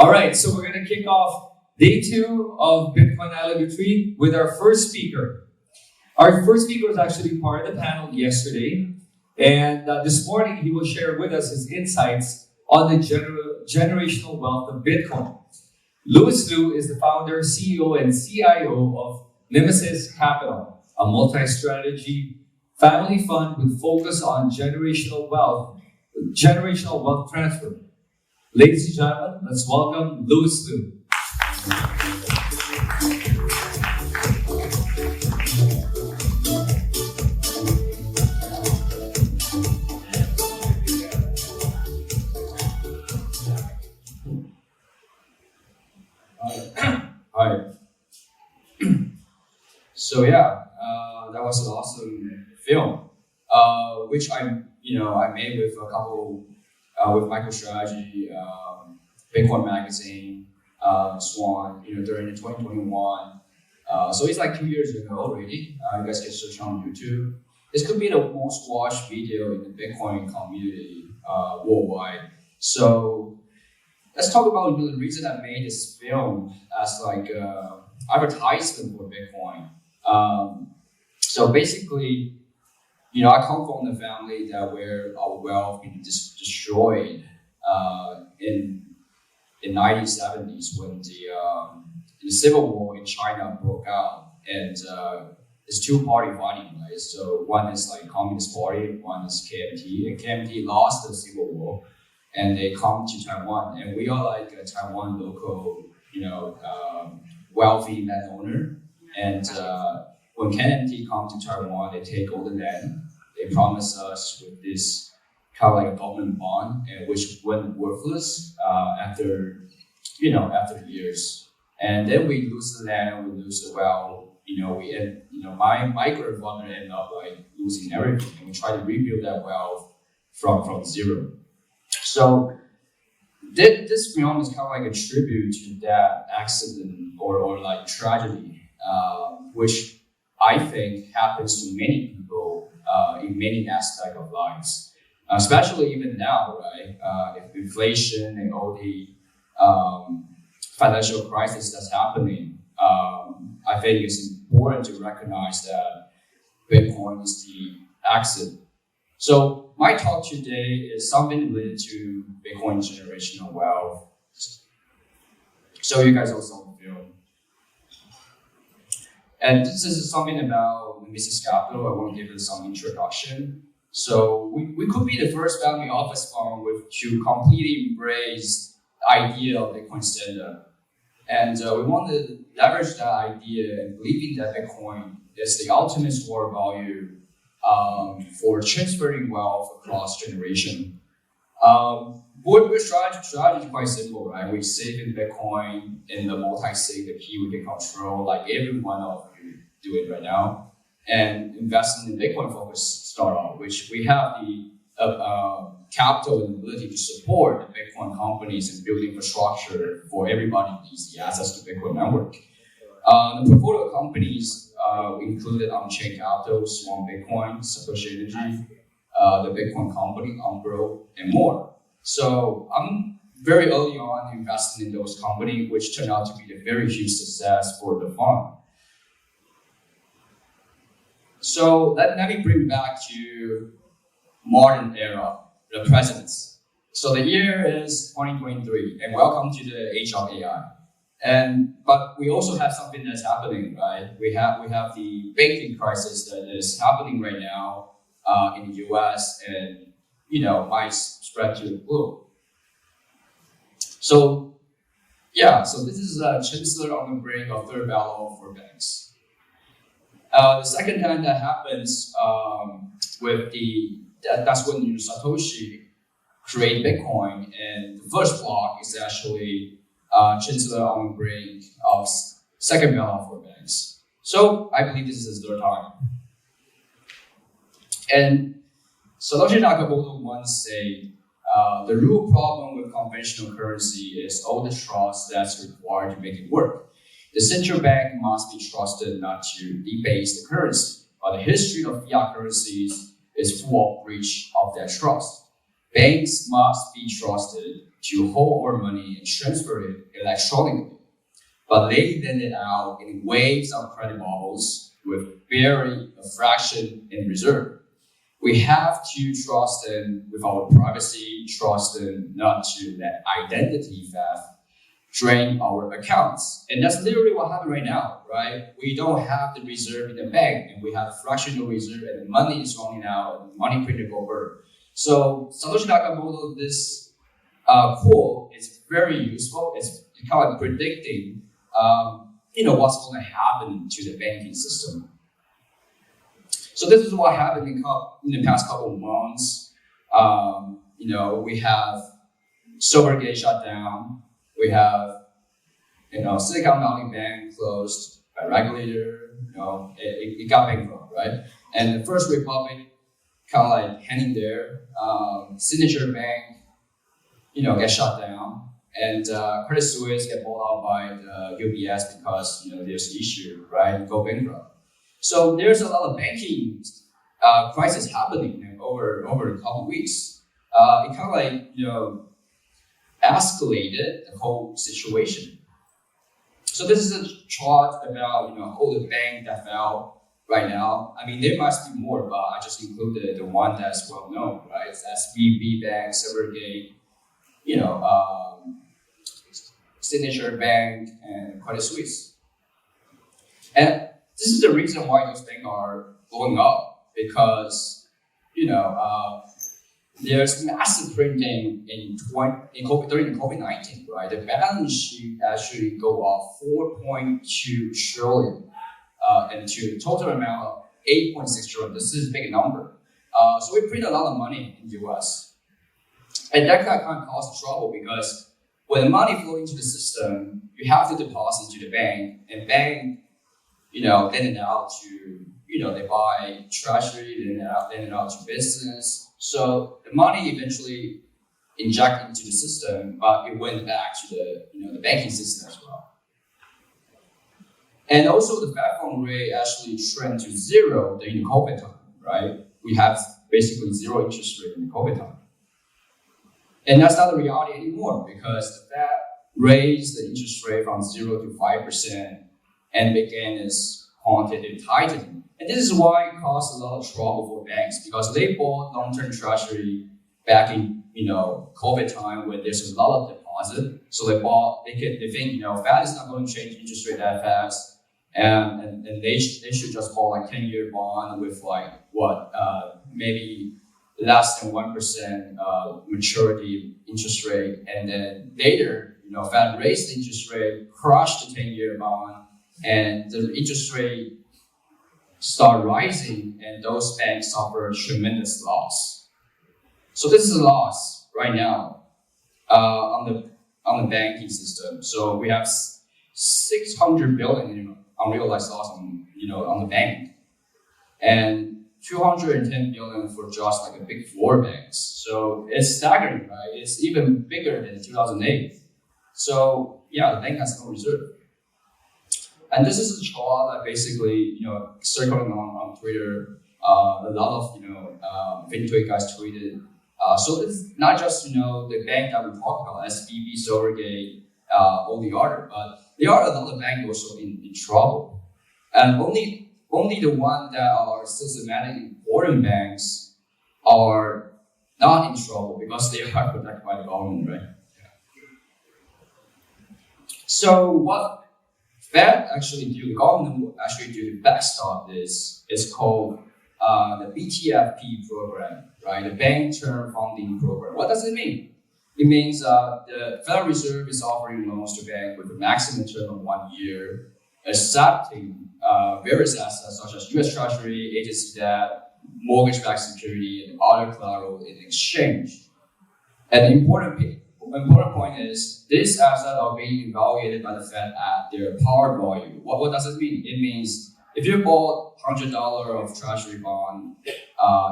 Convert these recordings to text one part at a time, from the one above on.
All right, so we're going to kick off day 2 of Bitcoin Island Retreat with our first speaker. Our first speaker was actually part of the panel yesterday, and this morning he will share with us his insights on the generational wealth of Bitcoin. Louis Liu is the founder, CEO, and CIO of Mimesis Capital, a multi-strategy family fund with focus on generational wealth transfer. Ladies and gentlemen, let's welcome Louis Liu. Hi. So that was an awesome film, which I made with a couple with MicroStrategy, Bitcoin Magazine, Swan, during the 2021. So it's like 2 years ago already. You guys can search on YouTube. This could be the most watched video in the Bitcoin community worldwide. So let's talk about the reason I made this film as like advertisement for Bitcoin. So basically, I come from the family where our wealth being destroyed in the 1970s when the civil war in China broke out, and it's two-party fighting, right? So one is like Communist Party, one is KMT, and KMT lost the civil war, and they come to Taiwan, and we are like a Taiwan local, wealthy landowner, and when KMT come to Taiwan, they take all the land. They promise us with this kind of like a government bond, which went worthless after years. And then we lose the land, we lose the wealth. My grandfather ended up like losing everything, and we try to rebuild that wealth from zero. So this film is kind of like a tribute to that accident or like tragedy, which I think happens to many people in many aspects of lives, especially even now, right? If inflation and all the financial crisis that's happening, I think it's important to recognize that Bitcoin is the accident. So my talk today is something related to Bitcoin generational wealth. So you guys also saw the film. And this is something about Mimesis Capital. I want to give it some introduction. So we could be the first family office fund to completely embrace the idea of Bitcoin standard. And we want to leverage that idea and believing that Bitcoin is the ultimate store value for transferring wealth across generation. Our strategy is quite simple, right? We save in Bitcoin in the multi-sig, the key we can control, like every one of you do it right now, and investing in Bitcoin-focused startup, which we have the capital and ability to support the Bitcoin companies and build infrastructure for everybody who needs the access to Bitcoin network. The portfolio companies included on-chain capital, Swan Bitcoin, Satoshi Energy, the Bitcoin company, Umbro, and more. So I'm very early on investing in those companies, which turned out to be a very huge success for the fund. So let me bring back to modern era, the presence. So the year is 2023, and welcome to the age of AI. But we also have something that's happening, right? We have the banking crisis that is happening right now in the US, and might spread to the globe. So this is a chancellor on the brink of third bailout for banks. The second time that happens that's when Satoshi create Bitcoin, and the first block is actually chancellor on the brink of second bailout for banks. So I believe this is the third time. And Satoshi Nakamoto once said, the real problem with conventional currency is all the trust that's required to make it work. The central bank must be trusted not to debase the currency, but the history of fiat currencies is full of breach of that trust. Banks must be trusted to hold our money and transfer it electronically. But they lend it out in waves of credit bubbles with very a fraction in reserve. We have to trust them with our privacy, trust them not to let identity theft drain our accounts. And that's literally what happened right now, right? We don't have the reserve in the bank, and we have fractional reserve, and the money is running out, and the money printed over. So Satoshi Nakamoto, this quote is very useful. It's kind of predicting, what's going to happen to the banking system. So this is what happened in the past couple of months. We have Silvergate shut down. We have, Silicon Valley Bank closed by regulator. It got bankrupt, right? And the First Republic kind of like hanging there. Signature Bank, get shut down, and Credit Suisse get bought out by the UBS because there's issue, right? Go bankrupt. So there's a lot of banking crisis happening over a couple of weeks. It kind of like escalated the whole situation. So this is a chart about all the banks that fell right now. I mean, there must be more, but I just included the one that's well known, right? It's SVB Bank, Silvergate, Signature Bank, and Credit Suisse. And this is the reason why those banks are going up, because there's massive printing during COVID-19, right? The balance sheet actually go up 4.2 trillion into a total amount of 8.6 trillion. This is a big number. So we print a lot of money in the US. And that kind of causes trouble, because when the money flows into the system, you have to deposit to the bank, and bank, lend it out to, they buy treasury, lend it out to business. So the money eventually injected into the system, but it went back to the banking system as well. And also the Fed fund rate actually trend to zero during the COVID time, right? We have basically zero interest rate in the COVID time. And that's not the reality anymore, because the Fed raised the interest rate from 0 to 5% and began its quantitative tightening. And this is why it caused a lot of trouble for banks, because they bought long-term treasury back in COVID time when there's a lot of deposit. So they think Fed is not going to change interest rate that fast, and they should just buy like 10-year bond with maybe less than 1% maturity interest rate, and then later Fed raised the interest rate, crushed the 10-year bond, and the interest rate start rising, and those banks suffer tremendous loss. So this is a loss right now on the banking system. So we have 600 billion in unrealized loss on the bank, and 210 billion for just like a big four banks. So it's staggering, right? It's even bigger than 2008. So yeah, the bank has no reserve. And this is a chart that basically, circling on Twitter. A lot of, FinTwit guys tweeted. So it's not just, the bank that we talk about, SVB, Silvergate, all the other, but there are a lot of banks also in trouble. And only the ones that are systematic important banks are not in trouble because they are protected by the government, right? So what Fed actually do, the government will actually do to backstop this, is called the BTFP program, right? The Bank Term Funding Program. What does it mean? It means the Federal Reserve is offering loans to banks with a maximum term of 1 year, accepting various assets such as U.S. Treasury, agency debt, mortgage-backed security, and other collateral in exchange. And the important point is these assets are being evaluated by the Fed at their par value. What does it mean? It means if you bought $100 of Treasury bond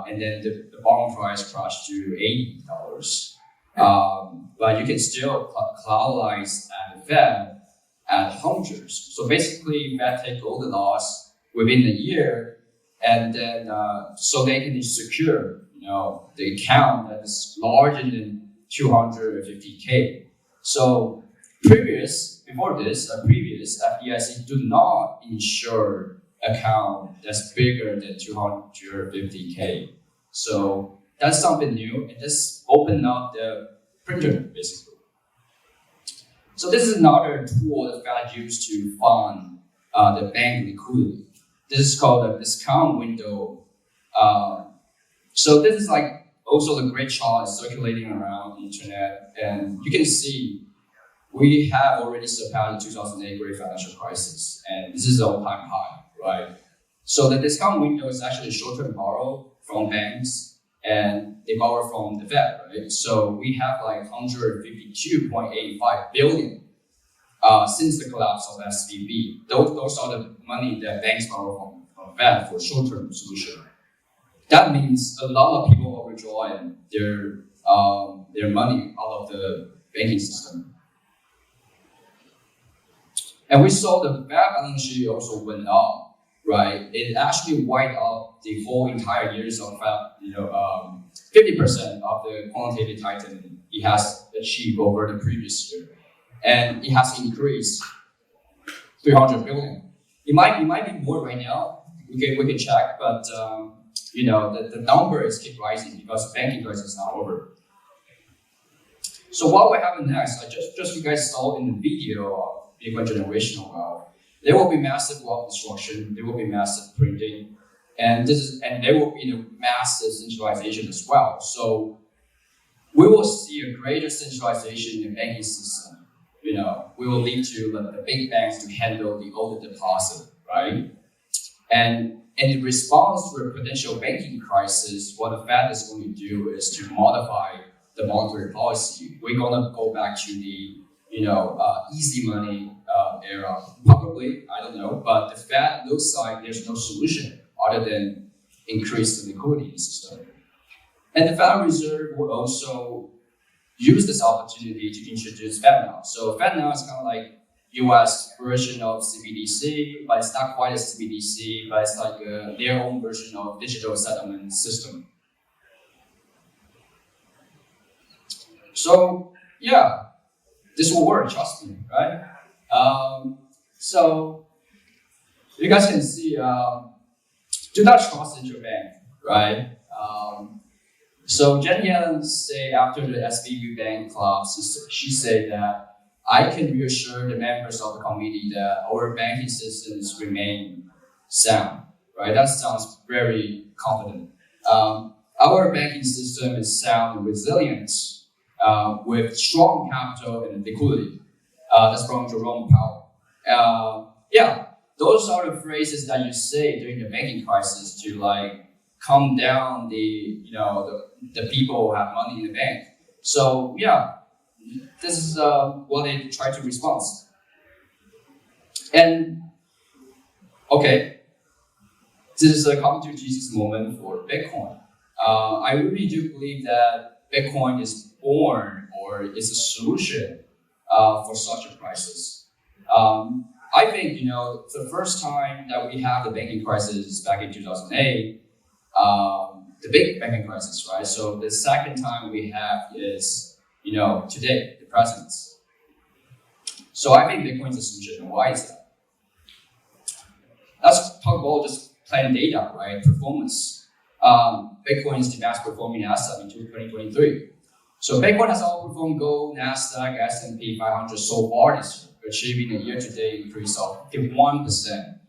and then the bond price crashed to $80, but you can still collateralize at the Fed at hundreds. So basically, Fed take all the loss within the year, and then so they can secure, the account that is larger than 250K. So previous FDIC do not insure account that's bigger than 250K. So that's something new, and this opened up the printer basically. So this is another tool that Fed used to fund the bank liquidity. This is called a discount window. So this is like also the great chart circulating around the internet, and you can see we have already surpassed the 2008 great financial crisis, and this is an all-time high, right? So the discount window is actually short-term borrow from banks, and they borrow from the Fed, right? So we have like 152.85 billion since the collapse of SVB. Those are the money that banks borrow from Fed for short-term solution. That means a lot of people are withdrawing their money out of the banking system. And we saw the Fed balance sheet also went up, right? It actually wiped out the whole entire years of 50% of the quantitative tightening it has achieved over the previous year. And it has increased 300 billion. It might be more right now. We can check, but the number is keep rising because the banking crisis is not over. So what will happen next? Just you guys saw in the video of Bitcoin generational wealth. There will be massive wealth destruction. There will be massive printing, and there will be the massive centralization as well. So we will see a greater centralization in the banking system. We will lead to the big banks to handle all the deposit, right? And in response to a potential banking crisis, what the Fed is going to do is to modify the monetary policy. We're going to go back to the easy money era. Probably, I don't know, but the Fed looks like there's no solution other than increase the liquidity in the system. And the Federal Reserve will also use this opportunity to introduce FedNow. So FedNow is kind of like US version of CBDC, but it's not quite a CBDC, but it's like their own version of digital settlement system. So yeah, this will work, trust me, right? So you guys can see, do not trust in your bank, right? So Jen Yellen said after the SVB bank collapse, she said that I can reassure the members of the committee that our banking systems remain sound, right? That sounds very confident. Our banking system is sound and resilient, with strong capital and liquidity. That's from Jerome Powell. Those are the phrases that you say during the banking crisis to calm down the people who have money in the bank. So this is what they try to respond. And okay, this is a come to Jesus moment for Bitcoin. I really do believe that Bitcoin is born or is a solution for such a crisis. I think the first time that we have the banking crisis back in 2008. The big banking crisis, right? So the second time we have is, today, the present. So I think Bitcoin is a solution. And why is that? Let's talk about just plain data, right? Performance. Bitcoin is the best performing asset in 2023. So Bitcoin has outperformed gold, Nasdaq, S&P 500 so far this year, achieving a year-to-date increase of 51%.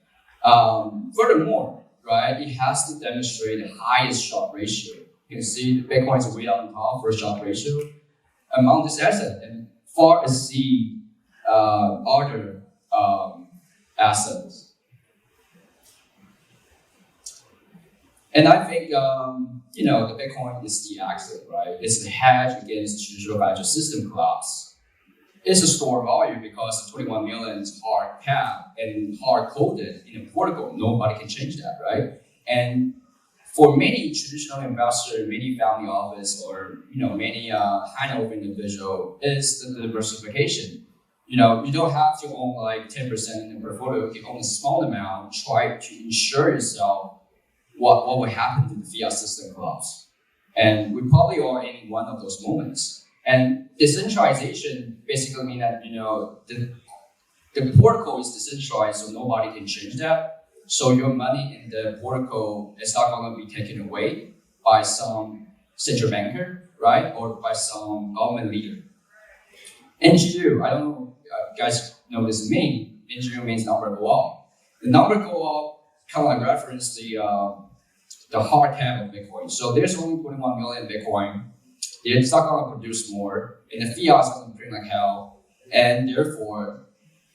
Furthermore, right, it has to demonstrate the highest Sharpe ratio. You can see the Bitcoin is way on top for Sharpe ratio among this asset and far exceed other assets. And I think the Bitcoin is the asset, right? It's the hedge against traditional financial system collapse. It's a store value because the 21 million is hard cap and hard coded in a protocol. Nobody can change that, right? And for many traditional investors, many family office, or many high-net-worth individual, is the diversification. You don't have to own 10% in the portfolio. You can own a small amount. Try to ensure yourself what will happen to the fiat system collapse. And we probably are in one of those moments. And decentralization basically means that the protocol is decentralized, so nobody can change that. So your money in the protocol is not going to be taken away by some central banker, right, or by some government leader. NGU, I don't know if you guys know this mean. NGU means number go up. The number go up kind of like reference the hard cap of Bitcoin. So there's only 21 million Bitcoin. It's not going to produce more, and the fiat is going to print like hell, and therefore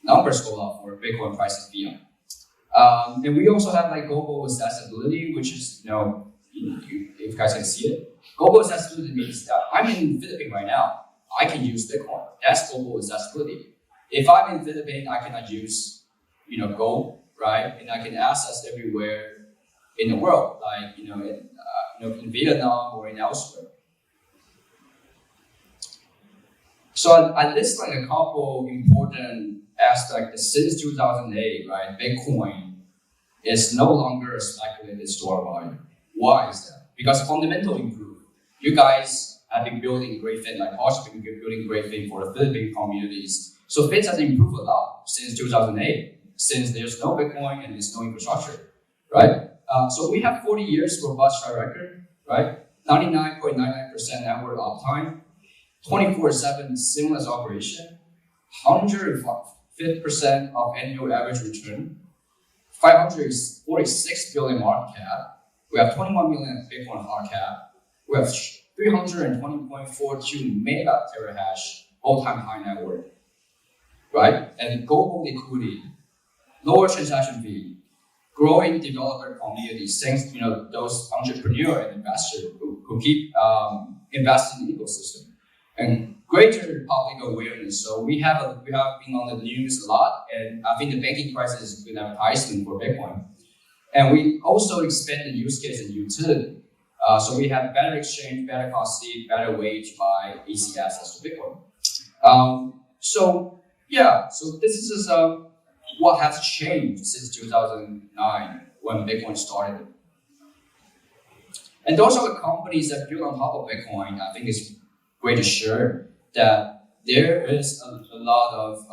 numbers go up for Bitcoin price and fiat. And we also have like global accessibility, which is if you guys can see it. Global accessibility means that I'm in the Philippines right now. I can use Bitcoin. That's global accessibility. If I'm in the Philippines, I cannot use gold, right? And I can access everywhere in the world, like in Vietnam or in elsewhere. So I list like a couple important aspects. Since 2008, right, Bitcoin is no longer a speculated store value. Why is that? Because fundamental improved. You guys have been building great things, like Posh been building great things for the Philippine communities. So things has improved a lot since 2008, since there's no Bitcoin and there's no infrastructure, right? So we have 40 years robust track record, right? 99.99% network uptime, 24/7 seamless operation, 105% of annual average return, 546 billion market cap. We have 21 million Bitcoin hard cap. We have 320.42 mega terahash all-time high network, right? And global liquidity, lower transaction fee, growing developer community, thanks those entrepreneurs and investors who keep investing in the ecosystem, and greater public awareness. So we have been on the news a lot, and I think the banking crisis is a good advertisement for Bitcoin. And we also expand the use case and utility. So we have better exchange, better custody, better way to buy easy access to Bitcoin. So this is what has changed since 2009 when Bitcoin started. And those are the companies that build on top of Bitcoin. I think it's great to share that there is a lot of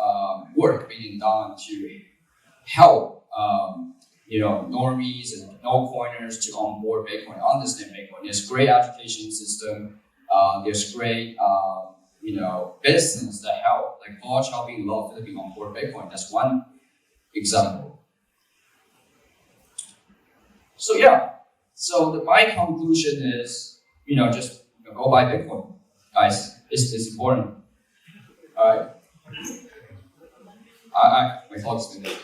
work being done to help normies and no-coiners to onboard Bitcoin, understand Bitcoin. There's great education system. There's great business that help, like Posh helping a lot of Philippines onboard Bitcoin. That's one example. So my conclusion is just go buy Bitcoin, guys. It's important. All right. My talk's been there.